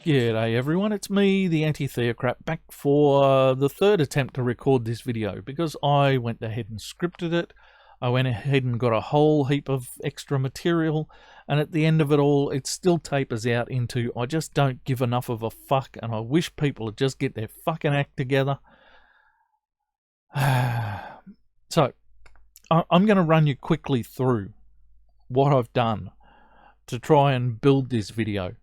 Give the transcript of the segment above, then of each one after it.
G'day everyone, it's me, the anti-theocrat, back for the third attempt to record this video because I went ahead and scripted it. I went ahead and got a whole heap of extra material, and at the end of it all, it still tapers out into I just don't give enough of a fuck, and I wish people would just get their fucking act together. So, I'm going to run you quickly through what I've done to try and build this video.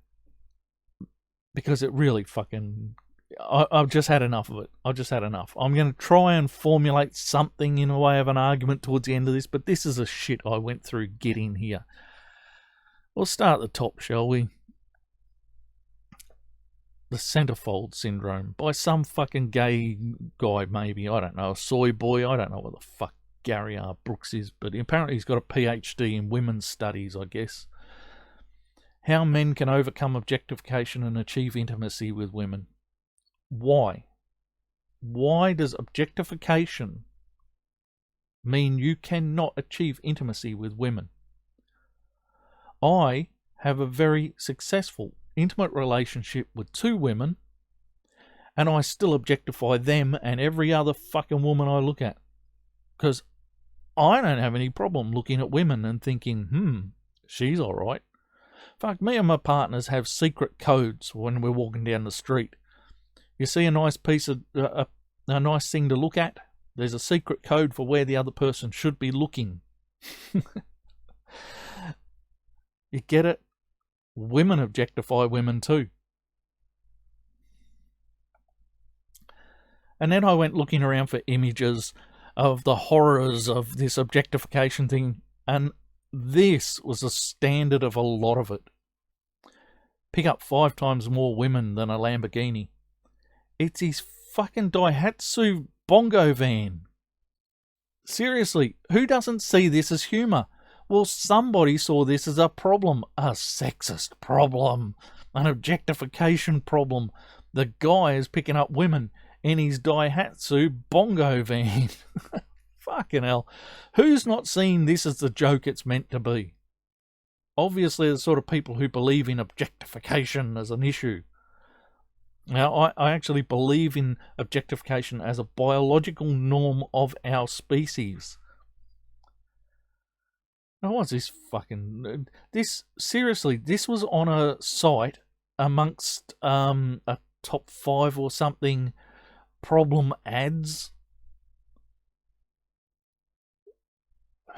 Because it really fucking... I've just had enough of it. I've just had enough. I'm going to try and formulate something in a way of an argument towards the end of this, but this is the shit I went through getting here. We'll start at the top, shall we? The centerfold syndrome. By some fucking gay guy, maybe. I don't know. A soy boy. I don't know what the fuck Gary R. Brooks is, but apparently he's got a PhD in women's studies, I guess. How men can overcome objectification and achieve intimacy with women. Why? Why does objectification mean you cannot achieve intimacy with women? I have a very successful, intimate relationship with two women, and I still objectify them and every other fucking woman I look at. Because I don't have any problem looking at women and thinking, she's alright. Fuck, me and my partners have secret codes when we're walking down the street. You see a nice piece of, a nice thing to look at? There's a secret code for where the other person should be looking. You get it? Women objectify women too. And then I went looking around for images of the horrors of this objectification thing, and this was the standard of a lot of it. Pick up 5 times more women than a Lamborghini. It's his fucking Daihatsu bongo van. Seriously, who doesn't see this as humour? Well, somebody saw this as a problem. A sexist problem. An objectification problem. The guy is picking up women in his Daihatsu bongo van. Fucking hell. Who's not seen this as the joke it's meant to be? Obviously, the sort of people who believe in objectification as an issue. Now, I actually believe in objectification as a biological norm of our species. Now, what's this fucking... Seriously, this was on a site amongst a top 5 or something problem ads.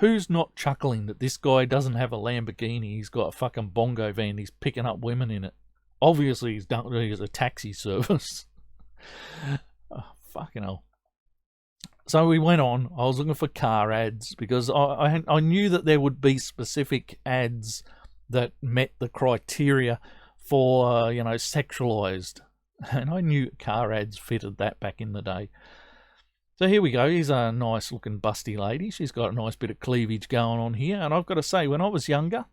Who's not chuckling that this guy doesn't have a Lamborghini, he's got a fucking bongo van, he's picking up women in it? Obviously he's a taxi service. Oh, fucking hell. So we went on, I was looking for car ads, because I knew that there would be specific ads that met the criteria for, sexualized. And I knew car ads fitted that back in the day. So here we go, here's a nice looking busty lady. She's got a nice bit of cleavage going on here. And I've got to say, when I was younger,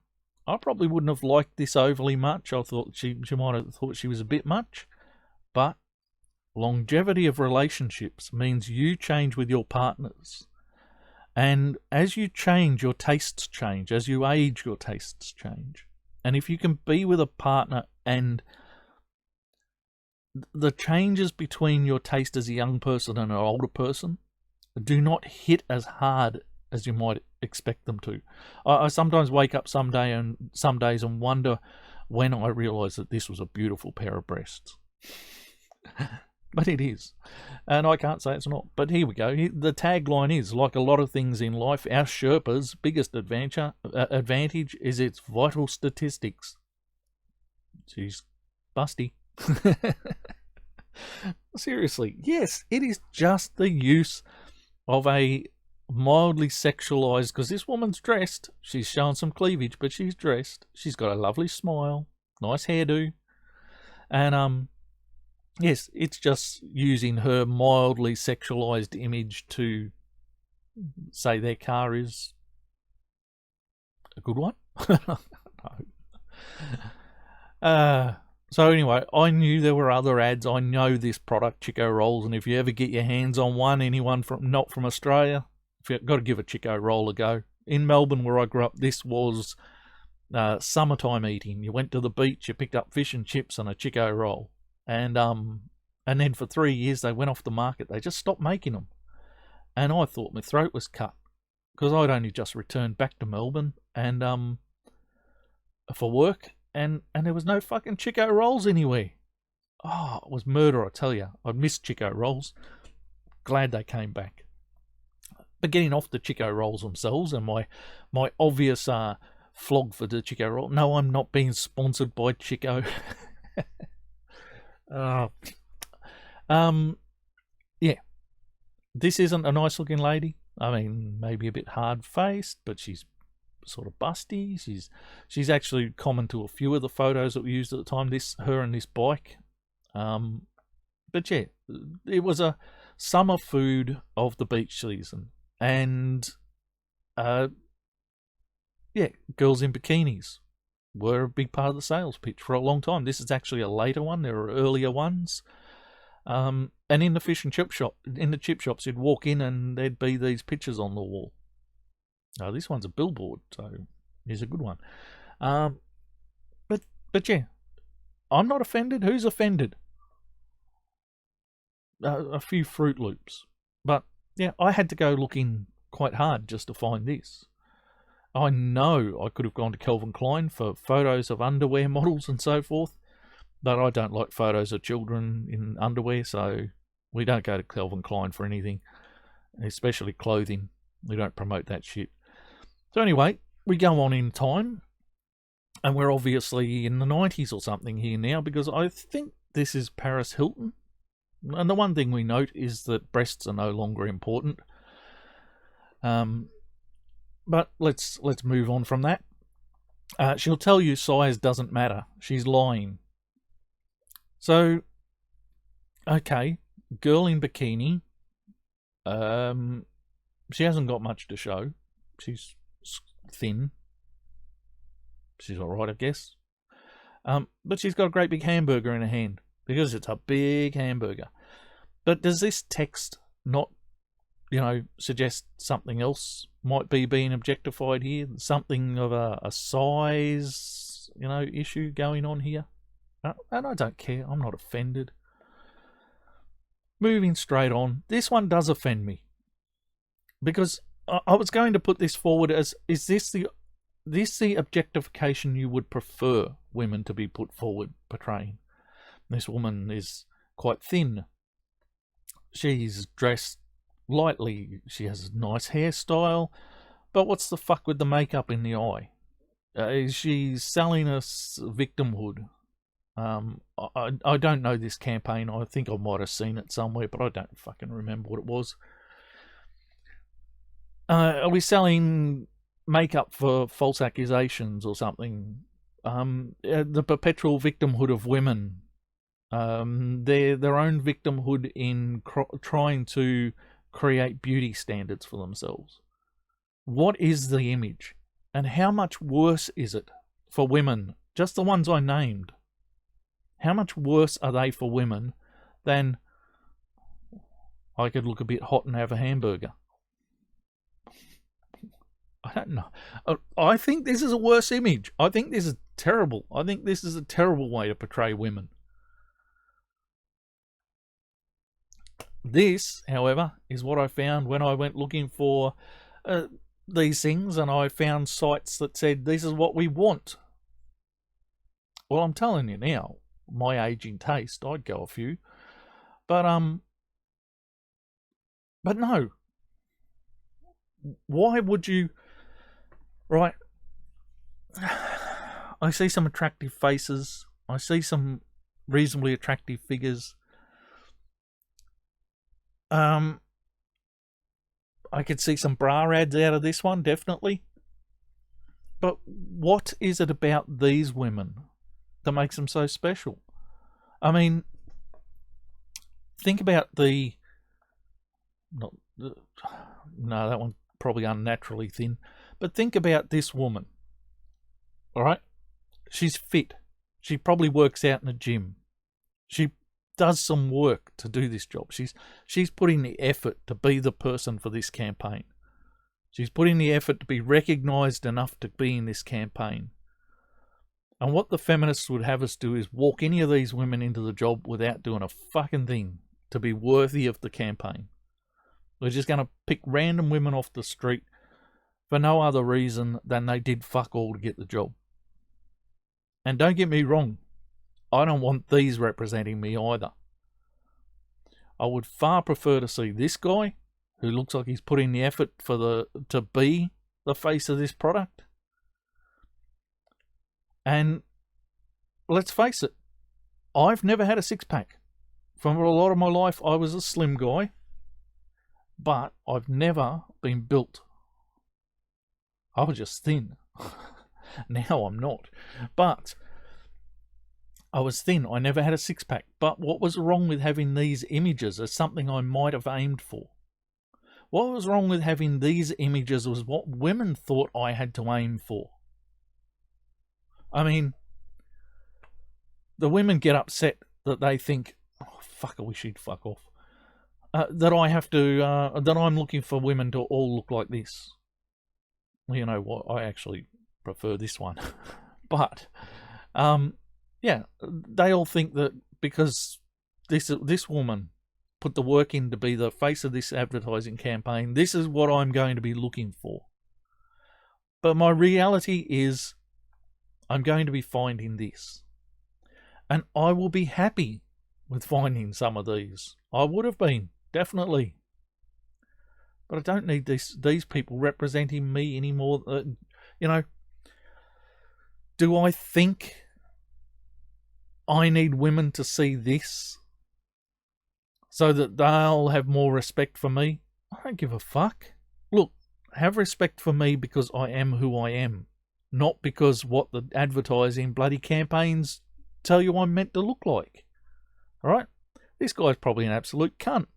I probably wouldn't have liked this overly much. I thought she might have thought she was a bit much. But longevity of relationships means you change with your partners. And as you change, your tastes change. As you age, your tastes change. And if you can be with a partner and the changes between your taste as a young person and an older person do not hit as hard as you might expect them to. I sometimes wake up some days and wonder when I realise that this was a beautiful pair of breasts. But it is. And I can't say it's not. But here we go. The tagline is, like a lot of things in life, our Sherpa's biggest advantage is its vital statistics. She's busty. Seriously, yes, it is just the use of a mildly sexualized, because this woman's dressed, she's showing some cleavage, but she's dressed, she's got a lovely smile, nice hairdo, and yes, it's just using her mildly sexualized image to say their car is a good one. No. So anyway, I knew there were other ads. I know this product, Chico Rolls, and if you ever get your hands on one, anyone not from Australia, you've got to give a Chico Roll a go. In Melbourne, where I grew up, this was summertime eating. You went to the beach, you picked up fish and chips and a Chico roll. And then for 3 years they went off the market. They just stopped making them. And I thought my throat was cut, because I'd only just returned back to Melbourne and for work, and there was no fucking Chico rolls anywhere. Oh, it was murder, I tell you. I'd missed Chico rolls. Glad they came back. But getting off the Chico rolls themselves and my obvious flog for the Chico roll. No, I'm not being sponsored by Chico. Yeah. This isn't a nice looking lady. I mean, maybe a bit hard faced, but she's sort of busty. She's actually common to a few of the photos that we used at the time. Her and this bike. But yeah, it was a summer food of the beach season, and yeah, girls in bikinis were a big part of the sales pitch for a long time. This is actually a later one. There are earlier ones. And in the fish and chip shop, in the chip shops, you'd walk in and there'd be these pictures on the wall. Oh, this one's a billboard, so here's a good one. But yeah, I'm not offended. Who's offended? A few Fruit Loops. But yeah, I had to go looking quite hard just to find this. I know I could have gone to Calvin Klein for photos of underwear models and so forth, but I don't like photos of children in underwear, so we don't go to Calvin Klein for anything, especially clothing. We don't promote that shit. So anyway, we go on in time, and we're obviously in the 90s or something here now, because I think this is Paris Hilton. And the one thing we note is that breasts are no longer important. But let's move on from that. She'll tell you size doesn't matter. She's lying. So, okay, girl in bikini. She hasn't got much to show. She's thin. She's alright, I guess. But she's got a great big hamburger in her hand, because it's a big hamburger. But does this text not, suggest something else might be being objectified here? Something of a size, issue going on here? And I don't care. I'm not offended. Moving straight on. This one does offend me, because I was going to put this forward as, is this the objectification you would prefer women to be put forward portraying? This woman is quite thin. She's dressed lightly. She has a nice hairstyle. But what's the fuck with the makeup in the eye? She's selling us victimhood. I don't know this campaign. I think I might have seen it somewhere, but I don't fucking remember what it was. Are we selling makeup for false accusations or something? The perpetual victimhood of women. Their own victimhood in trying to create beauty standards for themselves. What is the image? And how much worse is it for women? Just the ones I named. How much worse are they for women than I could look a bit hot and have a hamburger? I don't know. I think this is a worse image. I think this is terrible. I think this is a terrible way to portray women. This, however, is what I found when I went looking for these things, and I found sites that said this is what we want. Well, I'm telling you now, my aging taste, I'd go a few, but no. Why would you? Right. I see some attractive faces. I see some reasonably attractive figures. I could see some bra ads out of this one, definitely. But what is it about these women that makes them so special? I mean, think about no, that one's probably unnaturally thin. But think about this woman. Alright? She's fit. She probably works out in a gym. She does some work to do this job. She's putting the effort to be the person for this campaign. She's putting the effort to be recognised enough to be in this campaign. And what the feminists would have us do is walk any of these women into the job without doing a fucking thing to be worthy of the campaign. We're just going to pick random women off the street for no other reason than they did fuck all to get the job. And don't get me wrong, I don't want these representing me either. I would far prefer to see this guy, who looks like he's put in the effort to be the face of this product. And let's face it, I've never had a six-pack. For a lot of my life, I was a slim guy, but I've never been built. I was just thin. Now I'm not. But I was thin. I never had a six-pack. But what was wrong with having these images as something I might have aimed for? What was wrong with having these images was what women thought I had to aim for. I mean, the women get upset that they think, oh, fuck, I wish he'd fuck off. That I have to, that I'm looking for women to all look like this. You know what? I actually prefer this one. But, yeah, they all think that because this woman put the work in to be the face of this advertising campaign, this is what I'm going to be looking for. But my reality is I'm going to be finding this. And I will be happy with finding some of these. I would have been, definitely. But I don't need these people representing me anymore. You know, do I think I need women to see this so that they'll have more respect for me? I don't give a fuck. Look, have respect for me because I am who I am, not because what the advertising bloody campaigns tell you I'm meant to look like. All right? This guy's probably an absolute cunt.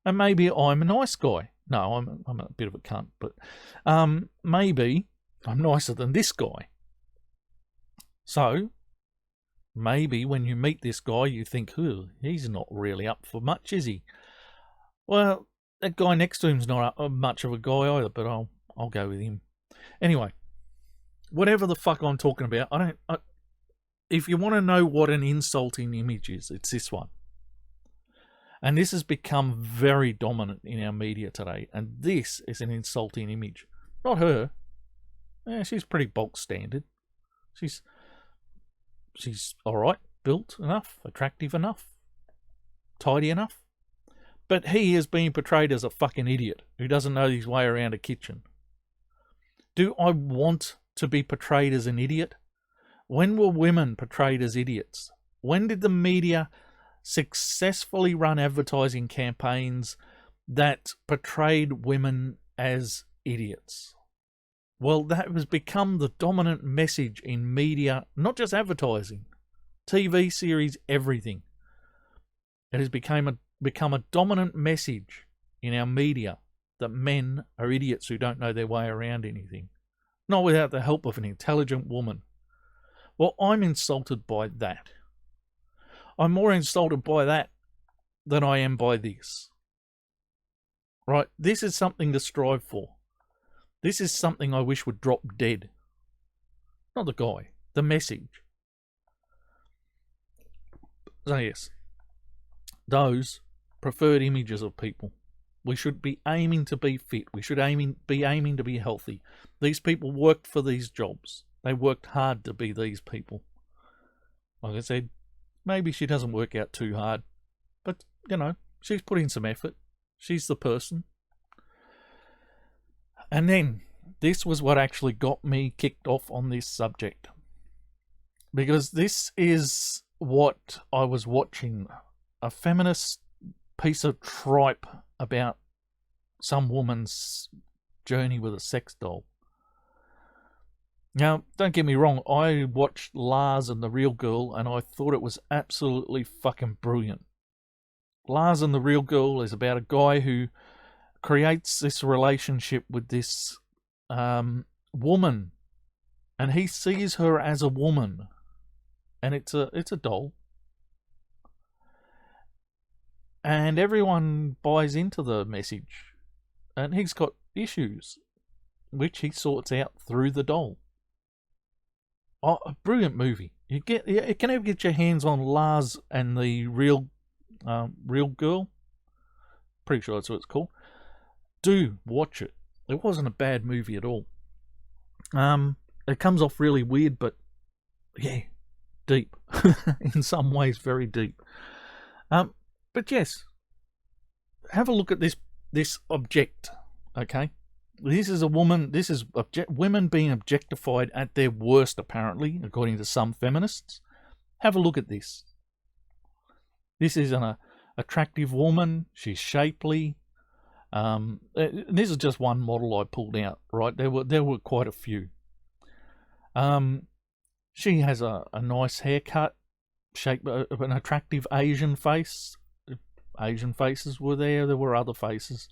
And maybe I'm a nice guy. No, I'm a bit of a cunt, but maybe I'm nicer than this guy. So, maybe when you meet this guy, you think, oh, he's not really up for much, is he? Well, that guy next to him's not much of a guy either, but I'll go with him. Anyway, whatever the fuck I'm talking about, if you want to know what an insulting image is, it's this one. And this has become very dominant in our media today. And this is an insulting image. Not her. Yeah, she's pretty bulk standard. She's alright, built enough, attractive enough, tidy enough. But he is being portrayed as a fucking idiot who doesn't know his way around a kitchen. Do I want to be portrayed as an idiot? When were women portrayed as idiots? When did the media successfully run advertising campaigns that portrayed women as idiots? Well, that has become the dominant message in media, not just advertising, TV series, everything. It has become a dominant message in our media that men are idiots who don't know their way around anything, not without the help of an intelligent woman. Well, I'm insulted by that. I'm more insulted by that than I am by this. Right? This is something to strive for. This is something I wish would drop dead. Not the guy, the message. So yes, those preferred images of people. We should be aiming to be fit. We should be aiming to be healthy. These people worked for these jobs. They worked hard to be these people. Like I said, maybe she doesn't work out too hard. But, you know, she's put in some effort. She's the person. And then, this was what actually got me kicked off on this subject. Because this is what I was watching. A feminist piece of tripe about some woman's journey with a sex doll. Now, don't get me wrong, I watched Lars and the Real Girl and I thought it was absolutely fucking brilliant. Lars and the Real Girl is about a guy who creates this relationship with this woman, and he sees her as a woman, and it's a doll. And everyone buys into the message, and he's got issues, which he sorts out through the doll. Oh, a brilliant movie. You can ever get your hands on Lars and the Real Girl. Pretty sure that's what it's called. Do watch it. It wasn't a bad movie at all. It comes off really weird, but yeah, deep. In some ways, very deep. But yes, have a look at this object. Okay, this is a woman. This is women being objectified at their worst, apparently, according to some feminists. Have a look at this. This is an attractive woman. She's shapely. This is just one model I pulled out. Right, there were quite a few. She has a nice haircut, shape of an attractive Asian face. Asian faces were there. There were other faces.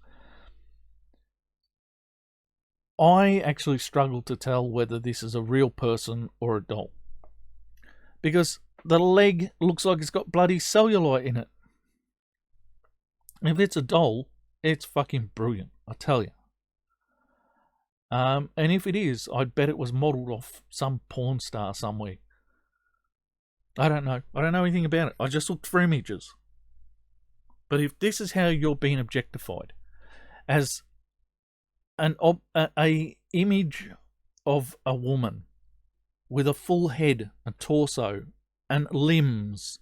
I actually struggled to tell whether this is a real person or a doll, because the leg looks like it's got bloody cellulite in it. If it's a doll, it's fucking brilliant, I tell you. And if it is, I'd bet it was modelled off some porn star somewhere. I don't know. I don't know anything about it. I just looked for images. But if this is how you're being objectified, as a image of a woman with a full head, a torso, and limbs,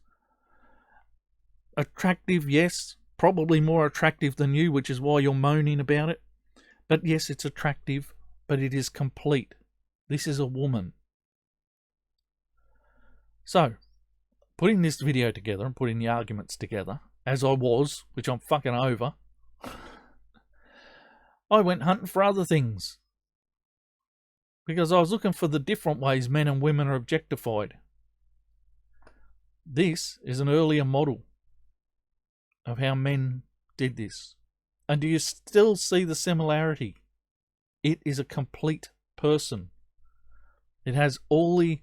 attractive, yes, probably more attractive than you, which is why you're moaning about it. But yes, it's attractive, but it is complete. This is a woman. So, putting this video together and putting the arguments together, as I was, which I'm fucking over, I went hunting for other things. Because I was looking for the different ways men and women are objectified. This is an earlier model of how men did this. And do you still see the similarity? It is a complete person. It has all the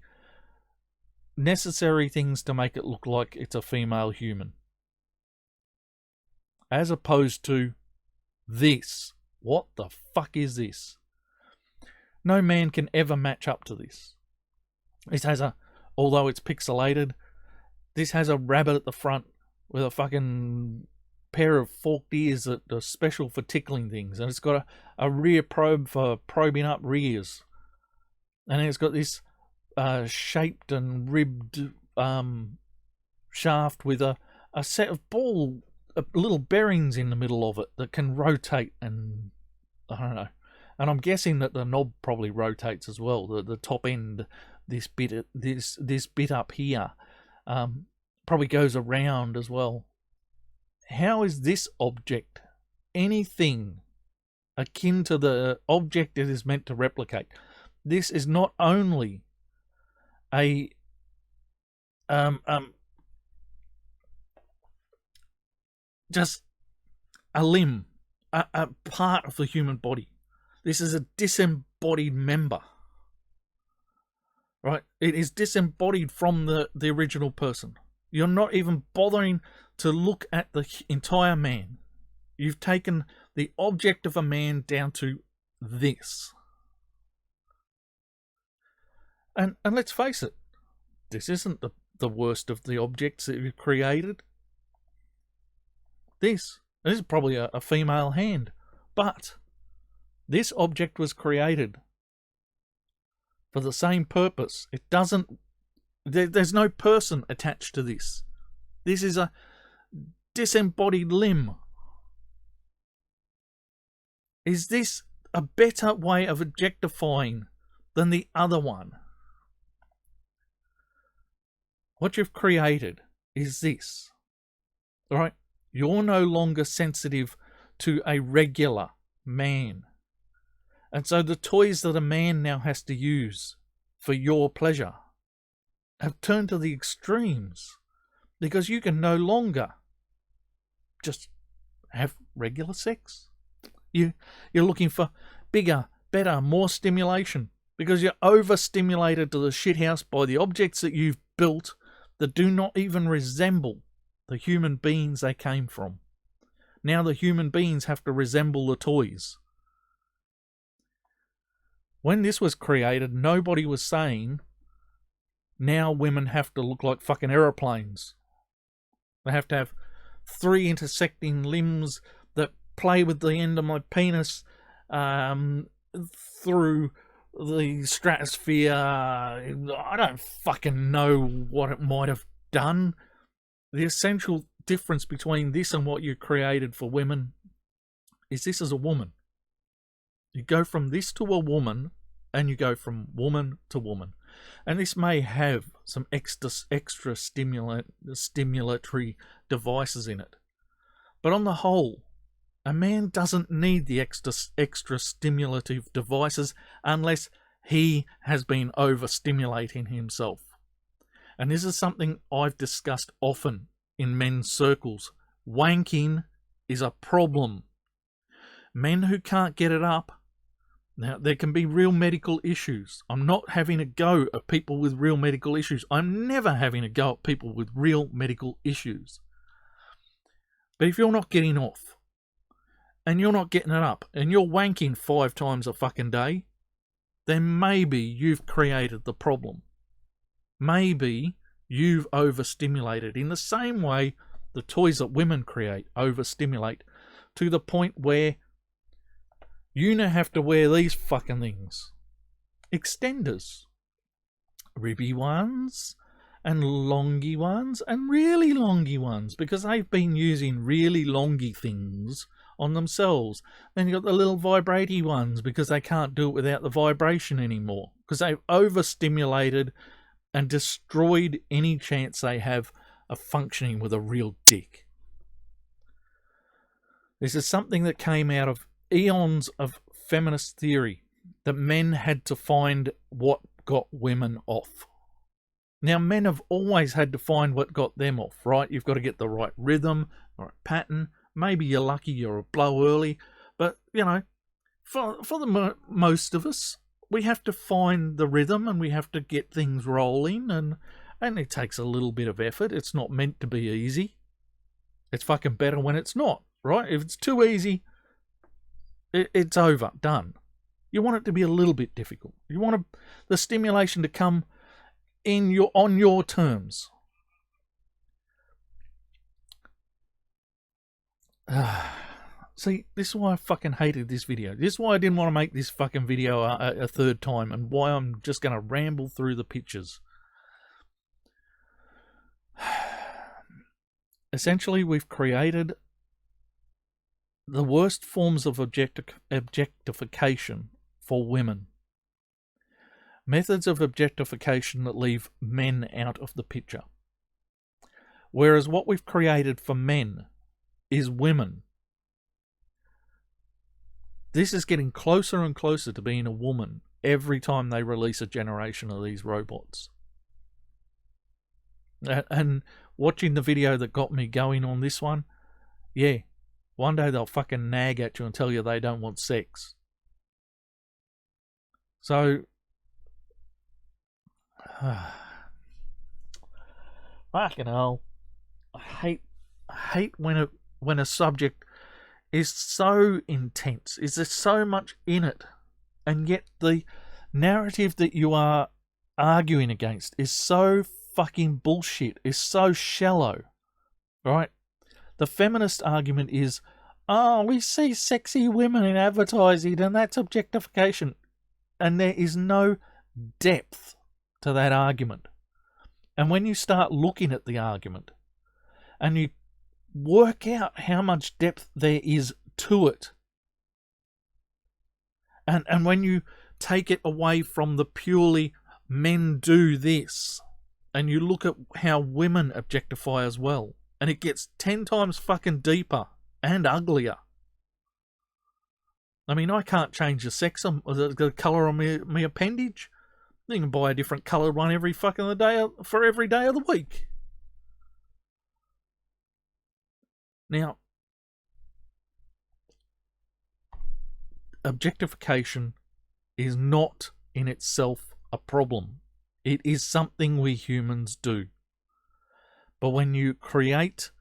necessary things to make it look like it's a female human. As opposed to this. What the fuck is this? No man can ever match up to this. This has although it's pixelated, this has a rabbit at the front with a fucking pair of forked ears that are special for tickling things, and it's got a rear probe for probing up rears, and it's got this shaped and ribbed shaft with a set of little bearings in the middle of it that can rotate, and I don't know. And I'm guessing that the knob probably rotates as well. The top end, this bit up here, probably goes around as well. How is this object anything akin to the object it is meant to replicate? This is not only a just a limb, a part of the human body. This is a disembodied member, right? It is disembodied from the original person. You're not even bothering to look at the entire man. You've taken the object of a man down to this. And let's face it, this isn't the worst of the objects that you've created. This is probably a female hand, but this object was created for the same purpose. It doesn't... There's no person attached to this. This is a disembodied limb. Is this a better way of objectifying than the other one? What you've created is this. All right? You're no longer sensitive to a regular man. And so the toys that a man now has to use for your pleasure have turned to the extremes, because you can no longer just have regular sex. You're looking for bigger, better, more stimulation, because you're overstimulated to the shithouse by the objects that you've built that do not even resemble the human beings they came from. Now the human beings have to resemble the toys. When this was created, nobody was saying Now women have to look like fucking aeroplanes. They have to have 3 intersecting limbs that play with the end of my penis through the stratosphere. I don't fucking know what it might have done. The essential difference between this and what you created for women is this is a woman. You go from this to a woman, and you go from woman to woman. And this may have some extra stimulatory devices in it. But on the whole, a man doesn't need the extra stimulative devices unless he has been overstimulating himself. And this is something I've discussed often in men's circles. Wanking is a problem. Men who can't get it up. Now, there can be real medical issues. I'm not having a go at people with real medical issues. I'm never having a go at people with real medical issues. But if you're not getting off, and you're not getting it up, and you're wanking 5 times a fucking day, then maybe you've created the problem. Maybe you've overstimulated in the same way the toys that women create overstimulate, to the point where you now have to wear these fucking things. Extenders. Ribby ones, and longy ones, and really longy ones, because they've been using really longy things on themselves. Then you've got the little vibratey ones, because they can't do it without the vibration anymore, because they've overstimulated and destroyed any chance they have of functioning with a real dick. This is something that came out of eons of feminist theory, that men had to find what got women off. Now, men have always had to find what got them off, right? You've got to get the right rhythm, the right pattern. Maybe you're lucky you're a blow early, but, you know, for the most of us, we have to find the rhythm and we have to get things rolling, and it takes a little bit of effort. It's not meant to be easy. It's fucking better when it's not, right? If it's too easy, it's over, done. You want it to be a little bit difficult. You want the stimulation to come on your terms. See, this is why I fucking hated this video. This is why I didn't want to make this fucking video a third time, and why I'm just going to ramble through the pictures. Essentially, we've created the worst forms of objectification for women. Methods of objectification that leave men out of the picture. Whereas what we've created for men is women. This is getting closer and closer to being a woman every time they release a generation of these robots. And watching the video that got me going on this one, yeah, one day they'll fucking nag at you and tell you they don't want sex. So, fucking hell, I hate when a subject is so intense. Is there so much in it, and yet the narrative that you are arguing against is so fucking bullshit, is so shallow, right? The feminist argument is, oh, we see sexy women in advertising and that's objectification. And there is no depth to that argument. And when you start looking at the argument and you work out how much depth there is to it, and when you take it away from the purely men do this, and you look at how women objectify as well, and it gets 10 times fucking deeper and uglier. I mean, I can't change the sex, the colour on my appendage. You can buy a different coloured one every fucking day for every day of the week. Now, objectification is not in itself a problem. It is something we humans do. But when you create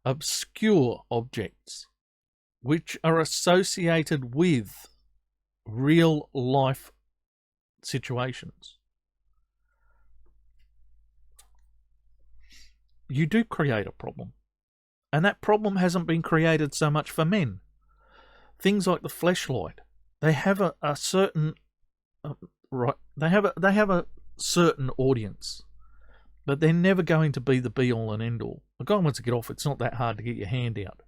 obscure objects which are associated with real life situations, you do create a problem. And that problem hasn't been created so much for men. Things like the fleshlight, they have a certain right. They have a certain audience, but they're never going to be the be all and end all. A guy wants to get off. It's not that hard to get your hand out.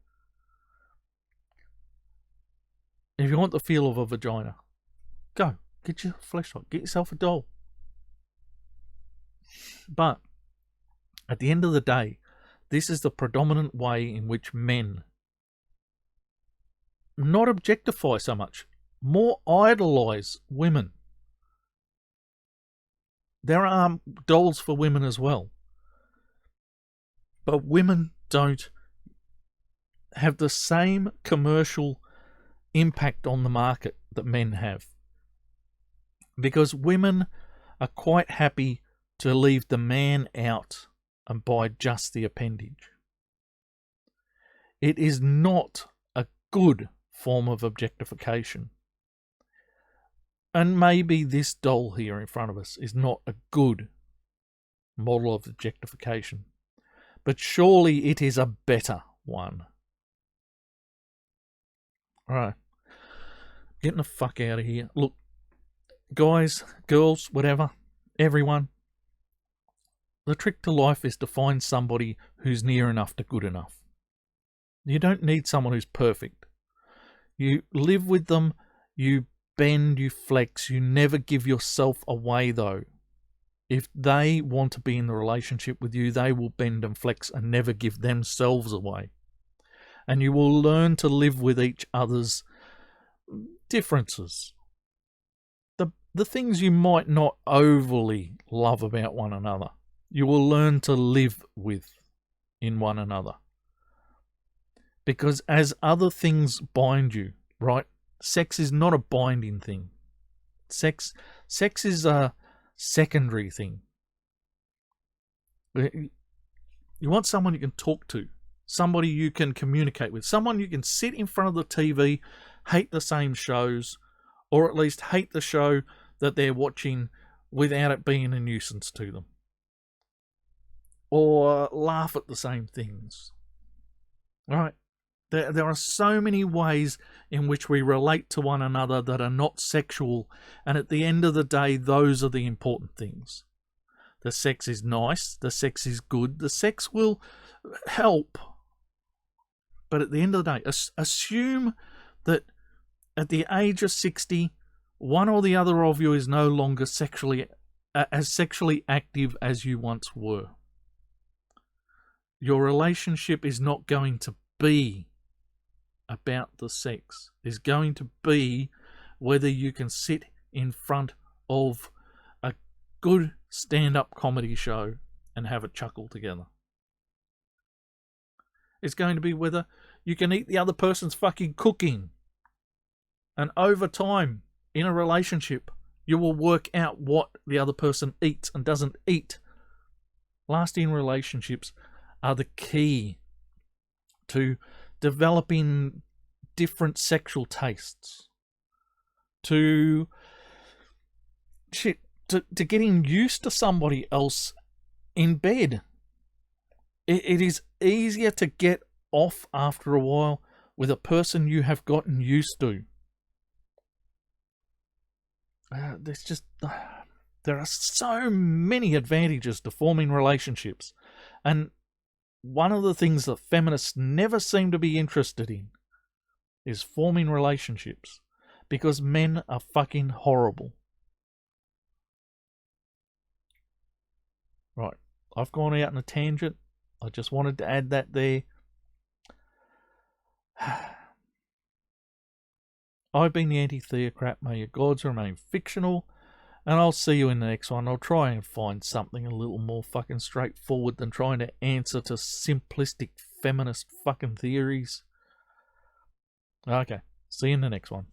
If you want the feel of a vagina, go get your fleshlight. Get yourself a doll. But at the end of the day, this is the predominant way in which men not objectify so much, more idolize women. There are dolls for women as well. But women don't have the same commercial impact on the market that men have. Because women are quite happy to leave the man out and buy just the appendage. It is not a good form of objectification. And maybe this doll here in front of us is not a good model of objectification, but surely it is a better one. Alright, getting the fuck out of here. Look, guys, girls, whatever, everyone, the trick to life is to find somebody who's near enough to good enough. You don't need someone who's perfect. You live with them, you bend, you flex, you never give yourself away though. If they want to be in the relationship with you, they will bend and flex and never give themselves away. And you will learn to live with each other's differences. The things you might not overly love about one another, you will learn to live with in one another. Because as other things bind you, right? Sex is not a binding thing. Sex is a secondary thing. You want someone you can talk to, somebody you can communicate with, someone you can sit in front of the TV, hate the same shows, or at least hate the show that they're watching without it being a nuisance to them. Or laugh at the same things. Right? There are so many ways in which we relate to one another that are not sexual, and at the end of the day, those are the important things. The sex is nice, the sex is good, the sex will help. But at the end of the day, assume that at the age of 60, one or the other of you is no longer as sexually active as you once were. Your relationship is not going to be about the sex. It's going to be whether you can sit in front of a good stand-up comedy show and have a chuckle together. It's going to be whether you can eat the other person's fucking cooking. And over time, in a relationship, you will work out what the other person eats and doesn't eat. Lasting relationships are the key to developing different sexual tastes, to getting used to somebody else in bed. It is easier to get off after a while with a person you have gotten used to. There are so many advantages to forming relationships, and one of the things that feminists never seem to be interested in is forming relationships, because men are fucking horrible. Right, I've gone out on a tangent. I just wanted to add that there. I've been the anti-theocrat. May your gods remain fictional. And I'll see you in the next one. I'll try and find something a little more fucking straightforward than trying to answer to simplistic feminist fucking theories. Okay, see you in the next one.